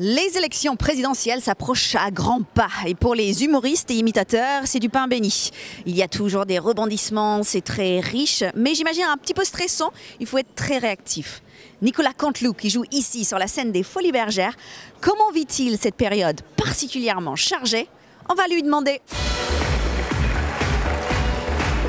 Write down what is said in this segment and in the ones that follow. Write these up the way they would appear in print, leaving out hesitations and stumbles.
Les élections présidentielles s'approchent à grands pas et pour les humoristes et imitateurs, c'est du pain béni. Il y a toujours des rebondissements, c'est très riche, mais j'imagine un petit peu stressant, il faut être très réactif. Nicolas Canteloup, qui joue ici sur la scène des Folies Bergères, comment vit-il cette période particulièrement chargée? On va lui demander.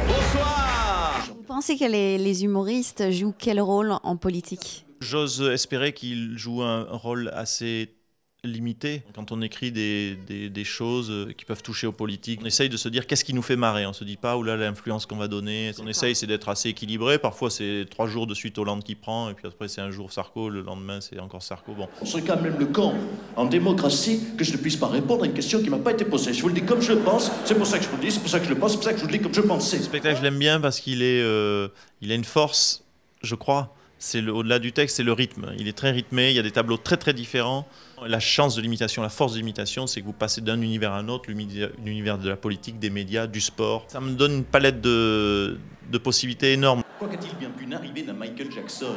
Bonsoir. Vous pensez que les humoristes jouent quel rôle en politique? J'ose espérer qu'il joue un rôle assez limité. Quand on écrit des choses qui peuvent toucher aux politiques, on essaye de se dire qu'est-ce qui nous fait marrer. On ne se dit pas, oula, l'influence qu'on va donner. On essaye, c'est d'être assez équilibré. Parfois, c'est 3 jours de suite Hollande qui prend, et puis après, c'est un jour Sarko, le lendemain, c'est encore Sarko. Bon. On serait quand même le camp en démocratie que je ne puisse pas répondre à une question qui ne m'a pas été posée. Je vous le dis comme je le pense, c'est pour ça que je vous le dis, c'est pour ça que je le pense, c'est pour ça que je vous le dis comme je pensais. Le spectacle, je l'aime bien parce qu'il il a une force, je crois. Au-delà du texte, c'est le rythme. Il est très rythmé, il y a des tableaux très très différents. La chance de l'imitation, la force de l'imitation, c'est que vous passez d'un univers à un autre, l'univers de la politique, des médias, du sport. Ça me donne une palette de possibilités énormes. Quoi qu'a-t-il bien pu n'arriver d'un Michael Jackson?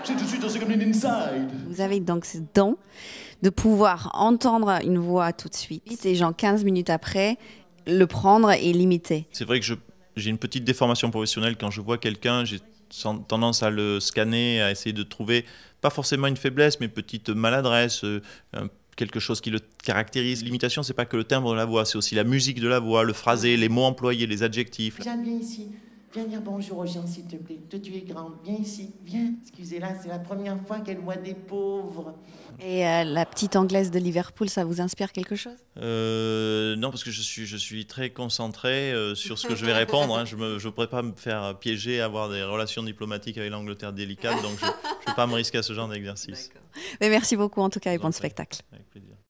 J'ai tout de suite dansé comme une inside. Vous avez donc ce don de pouvoir entendre une voix tout de suite et genre 15 minutes après, le prendre et l'imiter. C'est vrai que j'ai une petite déformation professionnelle. Quand je vois quelqu'un, j'ai tendance à le scanner, à essayer de trouver, pas forcément une faiblesse, mais une petite maladresse, quelque chose qui le caractérise. L'imitation, c'est pas que le timbre de la voix, c'est aussi la musique de la voix, le phrasé, les mots employés, les adjectifs. Jeanne, viens ici. Viens dire bonjour aux gens, s'il te plaît. Toi, tu es grande. Viens ici. Viens. Excusez-la, c'est la première fois qu'elle voit des pauvres. Et la petite Anglaise de Liverpool, ça vous inspire quelque chose? Non, parce que je suis très concentré sur ce que je vais répondre. Hein. Je ne pourrais pas me faire piéger, avoir des relations diplomatiques avec l'Angleterre délicates, donc je ne vais pas me risquer à ce genre d'exercice. Mais merci beaucoup en tout cas et bon spectacle.